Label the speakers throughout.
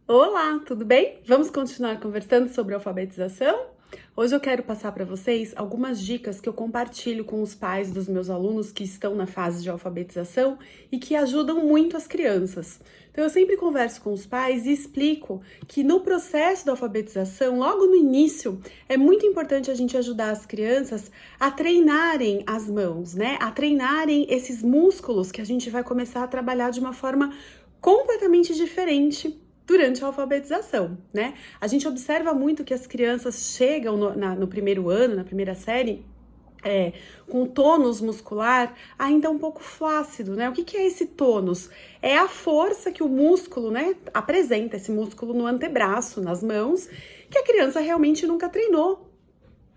Speaker 1: Olá, tudo bem? Vamos continuar conversando sobre alfabetização? Hoje eu quero passar para vocês algumas dicas que eu compartilho com os pais dos meus alunos que estão na fase de alfabetização e que ajudam muito as crianças. Então eu sempre converso com os pais e explico que no processo da alfabetização, logo no início, é muito importante a gente ajudar as crianças a treinarem as mãos, né? A treinarem esses músculos que a gente vai começar a trabalhar de uma forma completamente diferente durante a alfabetização, né? A gente observa muito que as crianças chegam no primeiro ano, na primeira série, com tônus muscular ainda um pouco flácido, né? O que é esse tônus? É a força que o músculo, né, apresenta, esse músculo no antebraço, nas mãos, que a criança realmente nunca treinou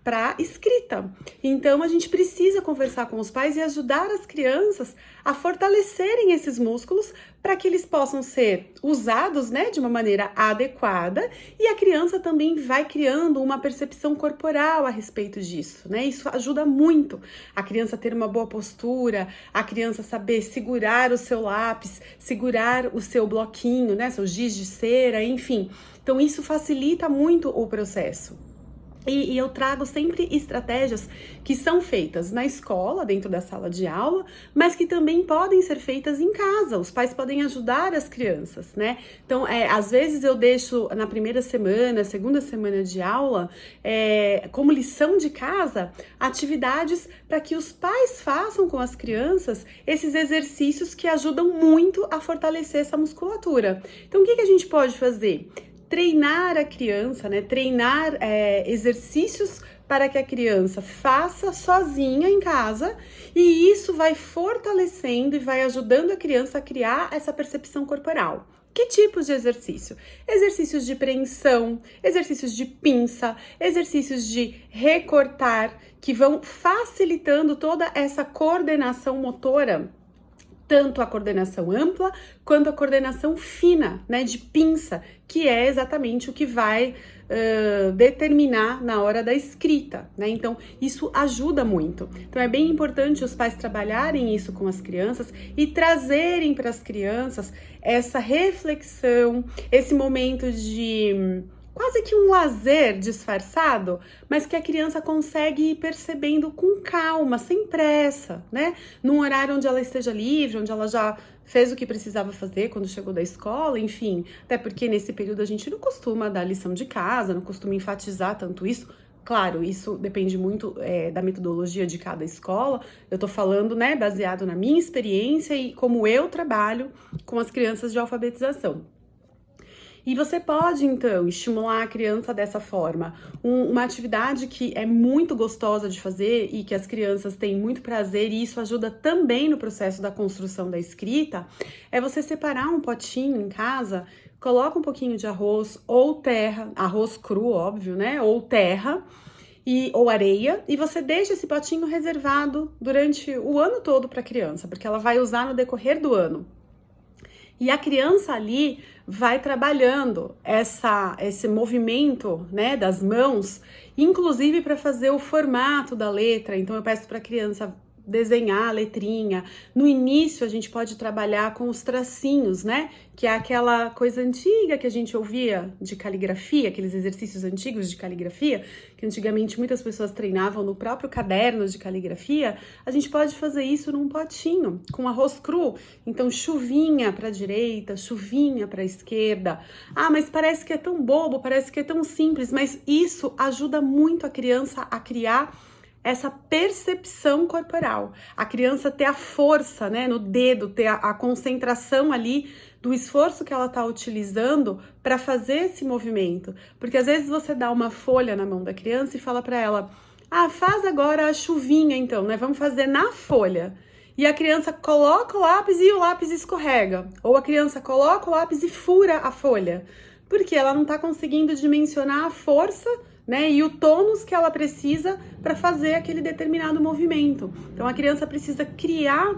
Speaker 1: para escrita. Então a gente precisa conversar com os pais e ajudar as crianças a fortalecerem esses músculos para que eles possam ser usados, né, de uma maneira adequada, e a criança também vai criando uma percepção corporal a respeito disso, né? Isso ajuda muito a criança ter uma boa postura, a criança saber segurar o seu lápis, segurar o seu bloquinho, né, seu giz de cera, enfim. Então isso facilita muito o processo. E eu trago sempre estratégias que são feitas na escola, dentro da sala de aula, mas que também podem ser feitas em casa. Os pais podem ajudar as crianças, né? Então, às vezes eu deixo na primeira semana, segunda semana de aula, como lição de casa, atividades para que os pais façam com as crianças esses exercícios que ajudam muito a fortalecer essa musculatura. Então, o que a gente pode fazer? Treinar a criança, né? Treinar exercícios para que a criança faça sozinha em casa, e isso vai fortalecendo e vai ajudando a criança a criar essa percepção corporal. Que tipos de exercício? Exercícios de preensão, exercícios de pinça, exercícios de recortar, que vão facilitando toda essa coordenação motora, tanto a coordenação ampla quanto a coordenação fina, né, de pinça, que é exatamente o que vai determinar na hora da escrita, né? Então, isso ajuda muito. Então, é bem importante os pais trabalharem isso com as crianças e trazerem para as crianças essa reflexão, esse momento de quase que um lazer disfarçado, mas que a criança consegue ir percebendo com calma, sem pressa, né? Num horário onde ela esteja livre, onde ela já fez o que precisava fazer quando chegou da escola, enfim. Até porque nesse período a gente não costuma dar lição de casa, não costuma enfatizar tanto isso. Claro, isso depende muito da metodologia de cada escola. Eu tô falando, né, baseado na minha experiência e como eu trabalho com as crianças de alfabetização. E você pode, então, estimular a criança dessa forma. Uma atividade que é muito gostosa de fazer e que as crianças têm muito prazer, e isso ajuda também no processo da construção da escrita, é você separar um potinho em casa, coloca um pouquinho de arroz ou terra, arroz cru, óbvio, né? Ou terra, ou areia, e você deixa esse potinho reservado durante o ano todo para a criança, porque ela vai usar no decorrer do ano. E a criança ali vai trabalhando esse movimento, né, das mãos, inclusive para fazer o formato da letra. Então eu peço para a criança desenhar a letrinha. No início a gente pode trabalhar com os tracinhos, né? Que é aquela coisa antiga que a gente ouvia de caligrafia, aqueles exercícios antigos de caligrafia, que antigamente muitas pessoas treinavam no próprio caderno de caligrafia. A gente pode fazer isso num potinho, com arroz cru. Então, chuvinha para a direita, chuvinha para a esquerda. Ah, mas parece que é tão bobo, parece que é tão simples, mas isso ajuda muito a criança a criar essa percepção corporal, a criança ter a força, né, no dedo, ter a concentração ali do esforço que ela está utilizando para fazer esse movimento. Porque às vezes você dá uma folha na mão da criança e fala para ela: ah, faz agora a chuvinha então, né? Vamos fazer na folha. E a criança coloca o lápis e o lápis escorrega. Ou a criança coloca o lápis e fura a folha. Porque ela não está conseguindo dimensionar a força, né, e o tônus que ela precisa para fazer aquele determinado movimento. Então a criança precisa criar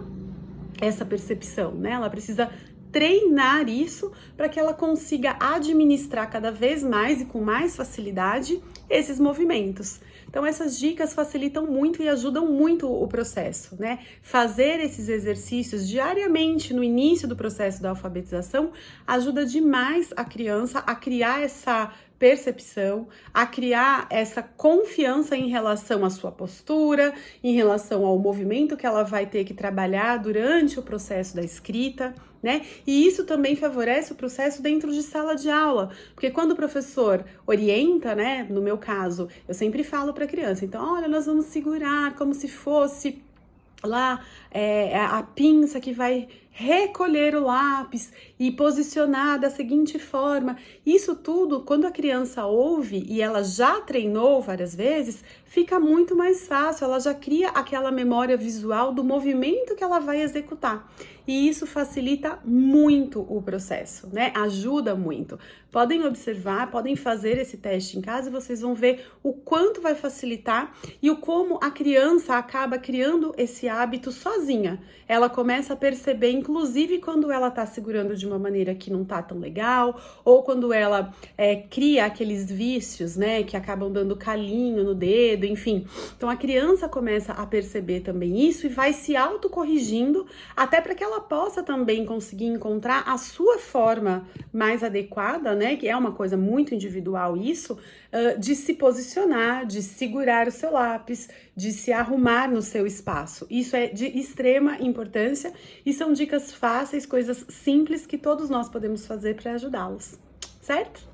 Speaker 1: essa percepção, né? Ela precisa treinar isso para que ela consiga administrar cada vez mais e com mais facilidade esses movimentos. Então, essas dicas facilitam muito e ajudam muito o processo, né? Fazer esses exercícios diariamente no início do processo da alfabetização ajuda demais a criança a criar essa percepção, a criar essa confiança em relação à sua postura, em relação ao movimento que ela vai ter que trabalhar durante o processo da escrita, né? E isso também favorece o processo dentro de sala de aula, porque quando o professor orienta, né? No meu caso, eu sempre falo para a criança, então, olha, nós vamos segurar como se fosse lá a pinça que vai recolher o lápis e posicionar da seguinte forma. Isso tudo, quando a criança ouve e ela já treinou várias vezes, fica muito mais fácil, ela já cria aquela memória visual do movimento que ela vai executar. E isso facilita muito o processo, né? Ajuda muito. Podem observar, podem fazer esse teste em casa e vocês vão ver o quanto vai facilitar e o como a criança acaba criando esse hábito sozinha. Ela começa a perceber, inclusive quando ela tá segurando de uma maneira que não tá tão legal, ou quando ela cria aqueles vícios, né, que acabam dando calinho no dedo, enfim. Então a criança começa a perceber também isso e vai se autocorrigindo, até para que ela possa também conseguir encontrar a sua forma mais adequada, né, que é uma coisa muito individual isso, de se posicionar, de segurar o seu lápis, de se arrumar no seu espaço. Isso é de extrema importância e são dicas fáceis, coisas simples que todos nós podemos fazer para ajudá-los, certo?